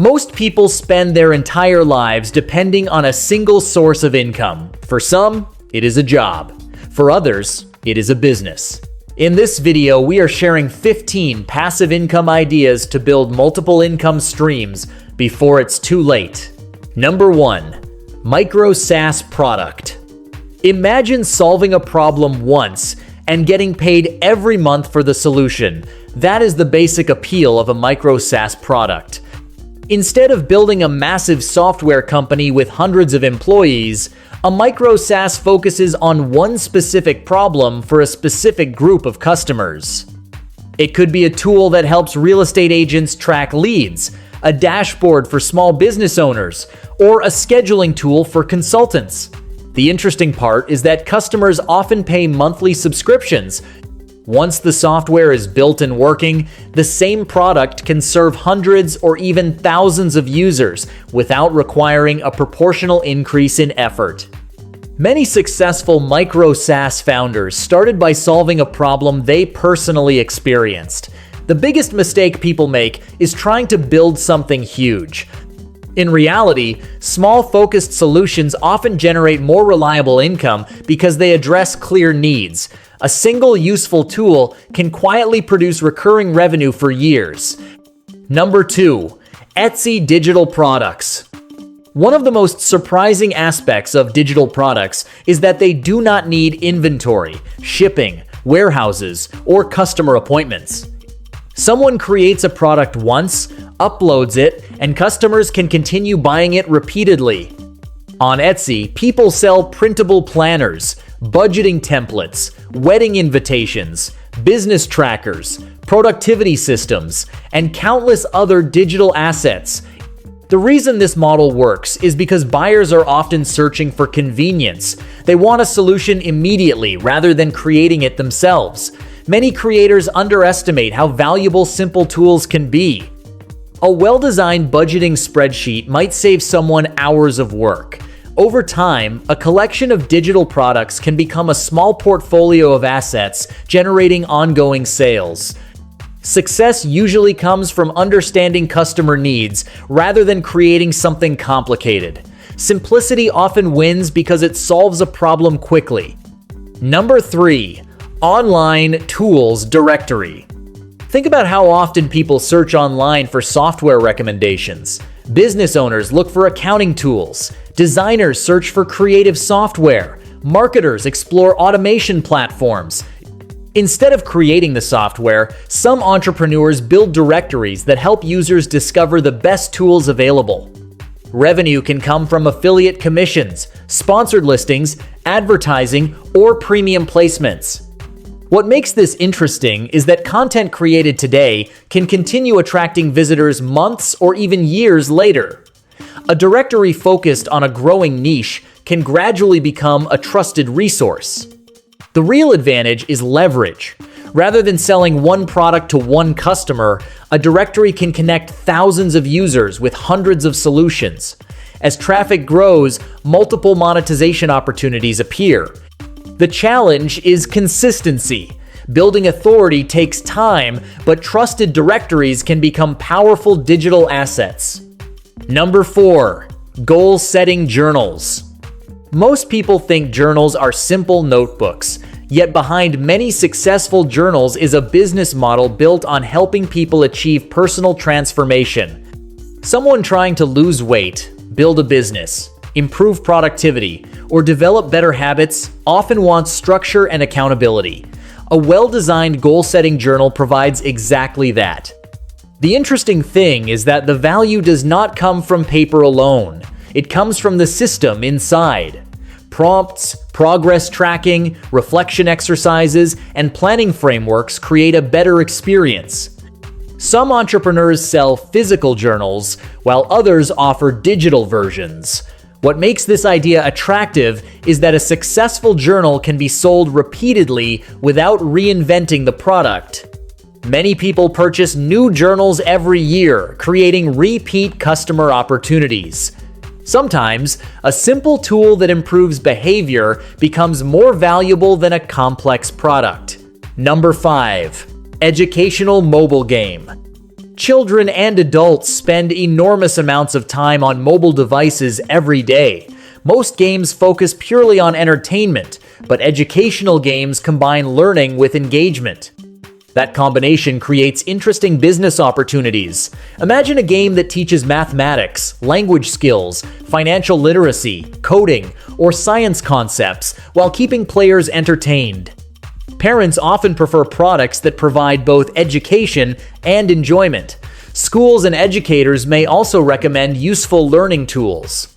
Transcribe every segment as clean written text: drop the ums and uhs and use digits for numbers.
Most people spend their entire lives depending on a single source of income. For some, it is a job. For others, it is a business. In this video, we are sharing 15 passive income ideas to build multiple income streams before it's too late. Number 1. Micro SaaS product. Imagine solving a problem once and getting paid every month for the solution. That is the basic appeal of a micro SaaS product. Instead of building a massive software company with hundreds of employees, a micro SaaS focuses on one specific problem for a specific group of customers. It could be a tool that helps real estate agents track leads, a dashboard for small business owners, or a scheduling tool for consultants. The interesting part is that customers often pay monthly subscriptions. Once the software is built and working, the same product can serve hundreds or even thousands of users without requiring a proportional increase in effort. Many successful micro SaaS founders started by solving a problem they personally experienced. The biggest mistake people make is trying to build something huge. In reality, small focused solutions often generate more reliable income because they address clear needs. A single useful tool can quietly produce recurring revenue for years. Number 2. Etsy digital products. One of the most surprising aspects of digital products is that they do not need inventory, shipping, warehouses, or customer appointments. Someone creates a product once, uploads it, and customers can continue buying it repeatedly. On Etsy, people sell printable planners, budgeting templates, wedding invitations, business trackers, productivity systems, and countless other digital assets. The reason this model works is because buyers are often searching for convenience. They want a solution immediately rather than creating it themselves. Many creators underestimate how valuable simple tools can be. A well-designed budgeting spreadsheet might save someone hours of work. Over time, a collection of digital products can become a small portfolio of assets, generating ongoing sales. Success usually comes from understanding customer needs rather than creating something complicated. Simplicity often wins because it solves a problem quickly. Number 3. Online tools directory. Think about how often people search online for software recommendations. Business owners look for accounting tools. Designers search for creative software. Marketers explore automation platforms. Instead of creating the software, some entrepreneurs build directories that help users discover the best tools available. Revenue can come from affiliate commissions, sponsored listings, advertising, or premium placements. What makes this interesting is that content created today can continue attracting visitors months or even years later. A directory focused on a growing niche can gradually become a trusted resource. The real advantage is leverage. Rather than selling one product to one customer, a directory can connect thousands of users with hundreds of solutions. As traffic grows, multiple monetization opportunities appear. The challenge is consistency. Building authority takes time, but trusted directories can become powerful digital assets. Number 4. Goal-setting journals. Most people think journals are simple notebooks, yet behind many successful journals is a business model built on helping people achieve personal transformation. Someone trying to lose weight, build a business, improve productivity, or develop better habits often wants structure and accountability. A well-designed goal-setting journal provides exactly that. The interesting thing is that the value does not come from paper alone. It comes from the system inside. Prompts, progress tracking, reflection exercises, and planning frameworks create a better experience. Some entrepreneurs sell physical journals, while others offer digital versions. What makes this idea attractive is that a successful journal can be sold repeatedly without reinventing the product. Many people purchase new journals every year, creating repeat customer opportunities. Sometimes, a simple tool that improves behavior becomes more valuable than a complex product. Number 5. Educational mobile game. Children and adults spend enormous amounts of time on mobile devices every day. Most games focus purely on entertainment, but educational games combine learning with engagement. That combination creates interesting business opportunities. Imagine a game that teaches mathematics, language skills, financial literacy, coding, or science concepts while keeping players entertained. Parents often prefer products that provide both education and enjoyment. Schools and educators may also recommend useful learning tools.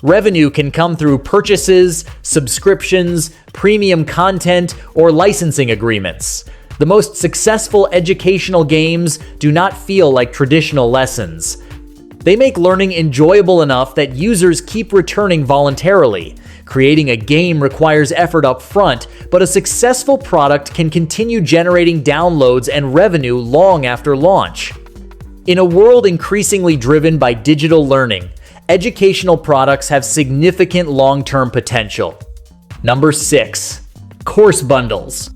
Revenue can come through purchases, subscriptions, premium content, or licensing agreements. The most successful educational games do not feel like traditional lessons. They make learning enjoyable enough that users keep returning voluntarily. Creating a game requires effort up front, but a successful product can continue generating downloads and revenue long after launch. In a world increasingly driven by digital learning, educational products have significant long-term potential. Number 6. Course bundles.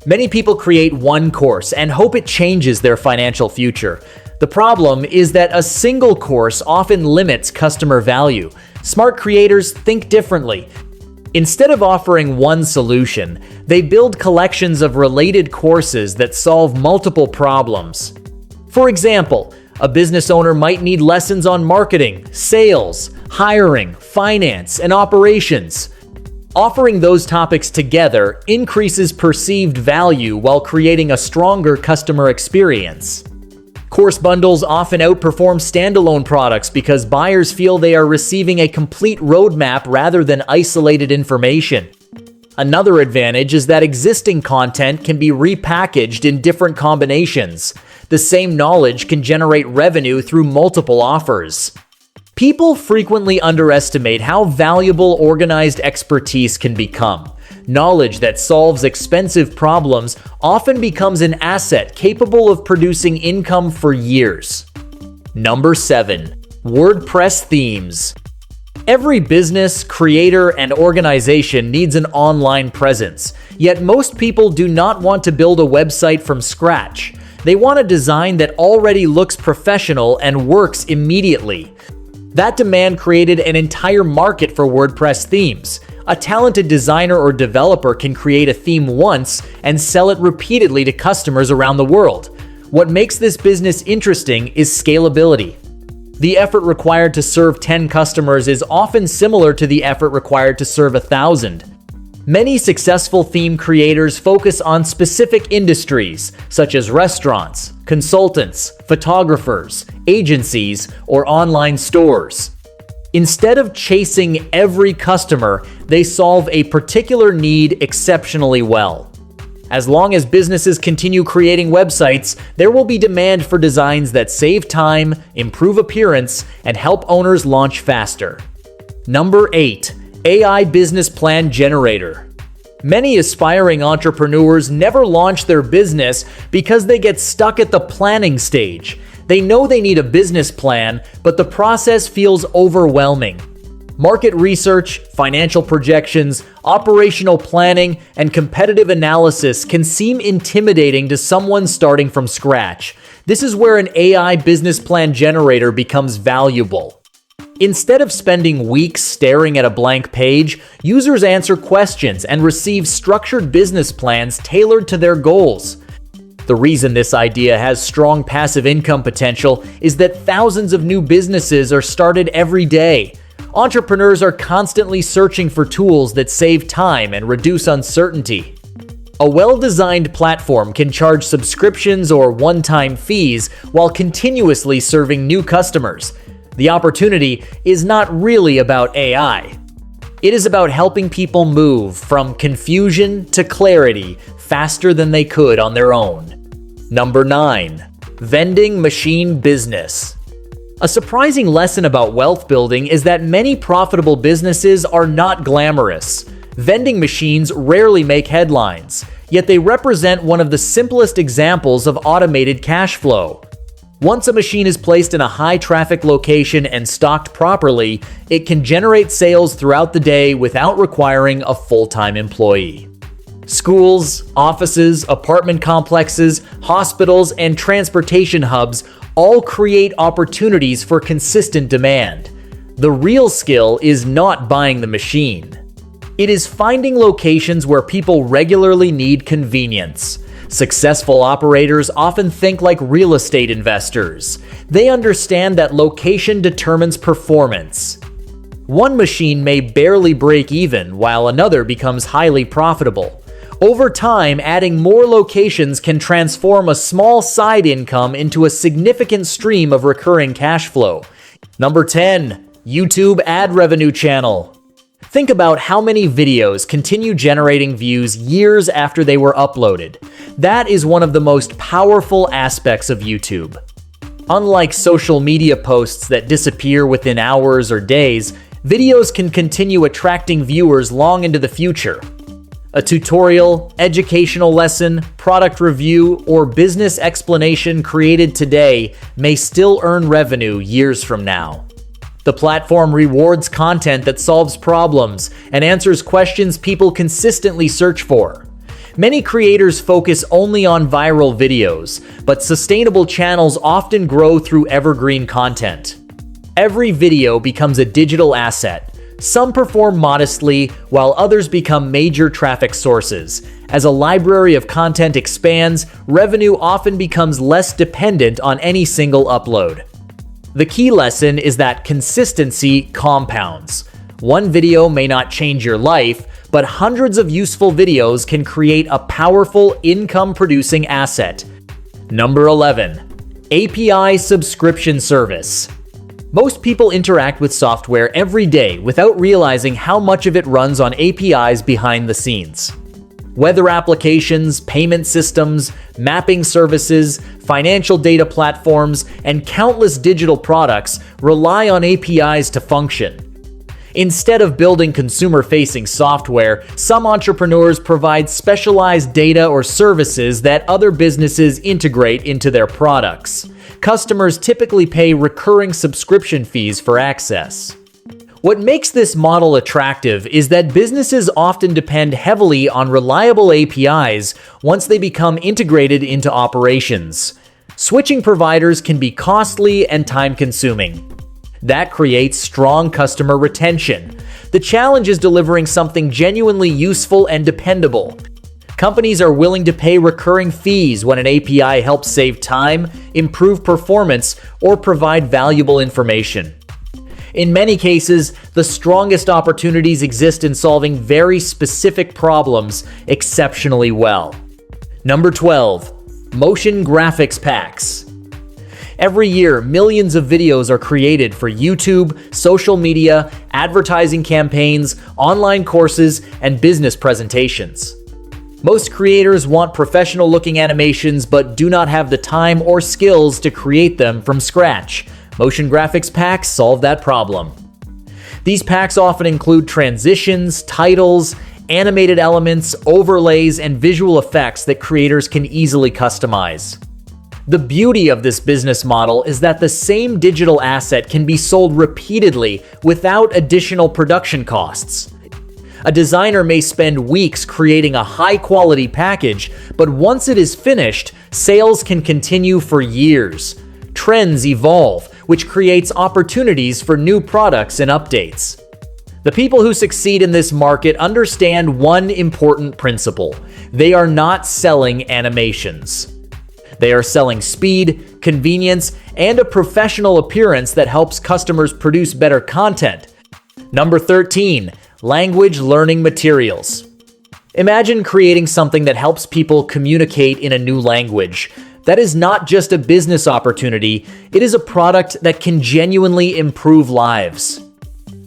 Many people create one course and hope it changes their financial future. The problem is that a single course often limits customer value. Smart creators think differently. Instead of offering one solution, they build collections of related courses that solve multiple problems. For example, a business owner might need lessons on marketing, sales, hiring, finance, and operations. Offering those topics together increases perceived value while creating a stronger customer experience. Course bundles often outperform standalone products because buyers feel they are receiving a complete roadmap rather than isolated information. Another advantage is that existing content can be repackaged in different combinations. The same knowledge can generate revenue through multiple offers. People frequently underestimate how valuable organized expertise can become. Knowledge that solves expensive problems often becomes an asset capable of producing income for years. Number 7. WordPress themes. Every business, creator, and organization needs an online presence, yet most people do not want to build a website from scratch. They want a design that already looks professional and works immediately. That demand created an entire market for WordPress themes. A talented designer or developer can create a theme once and sell it repeatedly to customers around the world. What makes this business interesting is scalability. The effort required to serve 10 customers is often similar to the effort required to serve 1,000. Many successful theme creators focus on specific industries, such as restaurants, consultants, photographers, agencies, or online stores. Instead of chasing every customer, they solve a particular need exceptionally well. As long as businesses continue creating websites, there will be demand for designs that save time, improve appearance, and help owners launch faster. Number 8. AI Business Plan Generator. Many aspiring entrepreneurs never launch their business because they get stuck at the planning stage. They know they need a business plan, but the process feels overwhelming. Market research, financial projections, operational planning, and competitive analysis can seem intimidating to someone starting from scratch. This is where an AI business plan generator becomes valuable. Instead of spending weeks staring at a blank page, users answer questions and receive structured business plans tailored to their goals. The reason this idea has strong passive income potential is that thousands of new businesses are started every day. Entrepreneurs are constantly searching for tools that save time and reduce uncertainty. A well-designed platform can charge subscriptions or one-time fees while continuously serving new customers. The opportunity is not really about AI. It is about helping people move from confusion to clarity faster than they could on their own. Number 9. Vending machine business. A surprising lesson about wealth building is that many profitable businesses are not glamorous. Vending machines rarely make headlines, yet they represent one of the simplest examples of automated cash flow. Once a machine is placed in a high-traffic location and stocked properly, it can generate sales throughout the day without requiring a full-time employee. Schools, offices, apartment complexes, hospitals, and transportation hubs all create opportunities for consistent demand. The real skill is not buying the machine. It is finding locations where people regularly need convenience. Successful operators often think like real estate investors. They understand that location determines performance. One machine may barely break even, while another becomes highly profitable. Over time, adding more locations can transform a small side income into a significant stream of recurring cash flow. Number 10. YouTube ad revenue channel. Think about how many videos continue generating views years after they were uploaded. That is one of the most powerful aspects of YouTube. Unlike social media posts that disappear within hours or days, videos can continue attracting viewers long into the future. A tutorial, educational lesson, product review, or business explanation created today may still earn revenue years from now. The platform rewards content that solves problems and answers questions people consistently search for. Many creators focus only on viral videos, but sustainable channels often grow through evergreen content. Every video becomes a digital asset. Some perform modestly, while others become major traffic sources. As a library of content expands, revenue often becomes less dependent on any single upload. The key lesson is that consistency compounds. One video may not change your life, but hundreds of useful videos can create a powerful income-producing asset. Number 11. API subscription service. Most people interact with software every day without realizing how much of it runs on APIs behind the scenes. Weather applications, payment systems, mapping services, financial data platforms, and countless digital products rely on APIs to function. Instead of building consumer-facing software, some entrepreneurs provide specialized data or services that other businesses integrate into their products. Customers typically pay recurring subscription fees for access. What makes this model attractive is that businesses often depend heavily on reliable APIs once they become integrated into operations. Switching providers can be costly and time-consuming. That creates strong customer retention. The challenge is delivering something genuinely useful and dependable. Companies are willing to pay recurring fees when an API helps save time, improve performance, or provide valuable information. In many cases, the strongest opportunities exist in solving very specific problems exceptionally well. Number 12. Motion graphics packs. Every year, millions of videos are created for YouTube, social media, advertising campaigns, online courses, and business presentations. Most creators want professional-looking animations but do not have the time or skills to create them from scratch. Motion graphics packs solve that problem. These packs often include transitions, titles, animated elements, overlays, and visual effects that creators can easily customize. The beauty of this business model is that the same digital asset can be sold repeatedly without additional production costs. A designer may spend weeks creating a high-quality package, but once it is finished, sales can continue for years. Trends evolve, which creates opportunities for new products and updates. The people who succeed in this market understand one important principle. They are not selling animations. They are selling speed, convenience, and a professional appearance that helps customers produce better content. Number 13. Language learning materials. Imagine creating something that helps people communicate in a new language. That is not just a business opportunity, it is a product that can genuinely improve lives.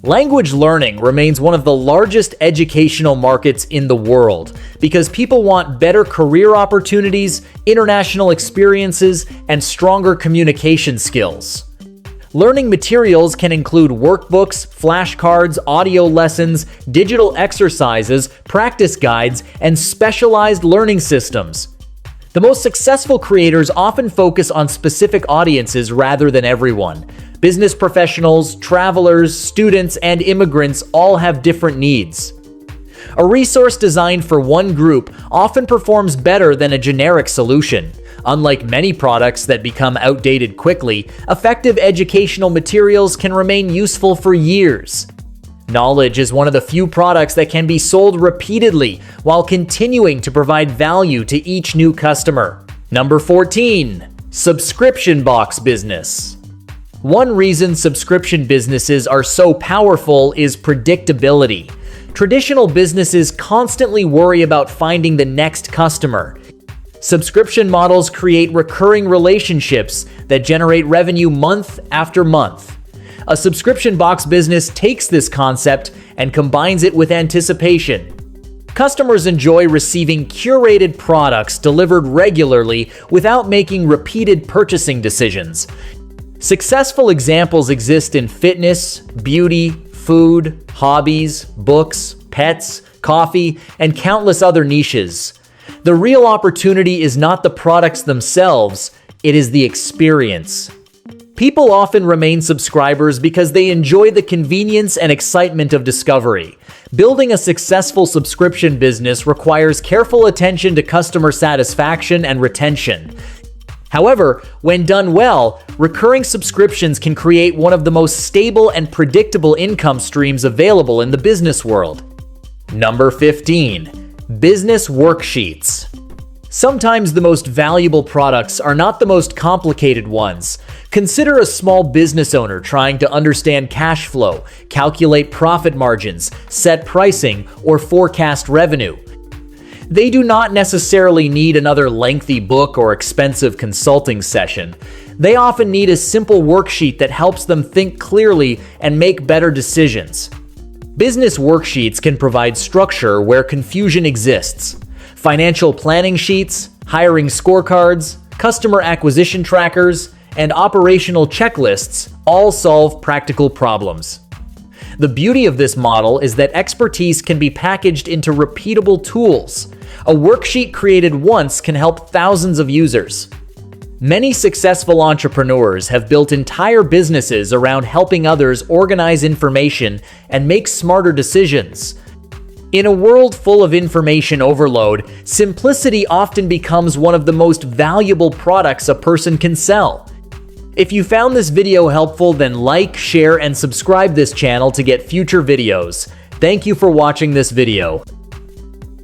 Language learning remains one of the largest educational markets in the world because people want better career opportunities, international experiences, and stronger communication skills. Learning materials can include workbooks, flashcards, audio lessons, digital exercises, practice guides, and specialized learning systems. The most successful creators often focus on specific audiences rather than everyone. Business professionals, travelers, students, and immigrants all have different needs. A resource designed for one group often performs better than a generic solution. Unlike many products that become outdated quickly, effective educational materials can remain useful for years. Knowledge is one of the few products that can be sold repeatedly while continuing to provide value to each new customer. Number 14. Subscription box business. One reason subscription businesses are so powerful is predictability. Traditional businesses constantly worry about finding the next customer. Subscription models create recurring relationships that generate revenue month after month. A subscription box business takes this concept and combines it with anticipation. Customers enjoy receiving curated products delivered regularly without making repeated purchasing decisions. Successful examples exist in fitness, beauty, food, hobbies, books, pets, coffee, and countless other niches. The real opportunity is not the products themselves, it is the experience. People often remain subscribers because they enjoy the convenience and excitement of discovery. Building a successful subscription business requires careful attention to customer satisfaction and retention. However, when done well, recurring subscriptions can create one of the most stable and predictable income streams available in the business world. Number 15. Business worksheets. Sometimes the most valuable products are not the most complicated ones. Consider a small business owner trying to understand cash flow, calculate profit margins, set pricing, or forecast revenue. They do not necessarily need another lengthy book or expensive consulting session. They often need a simple worksheet that helps them think clearly and make better decisions. Business worksheets can provide structure where confusion exists. Financial planning sheets, hiring scorecards, customer acquisition trackers, and operational checklists all solve practical problems. The beauty of this model is that expertise can be packaged into repeatable tools. A worksheet created once can help thousands of users. Many successful entrepreneurs have built entire businesses around helping others organize information and make smarter decisions. In a world full of information overload, simplicity often becomes one of the most valuable products a person can sell. If you found this video helpful, then like, share, and subscribe this channel to get future videos. Thank you for watching this video.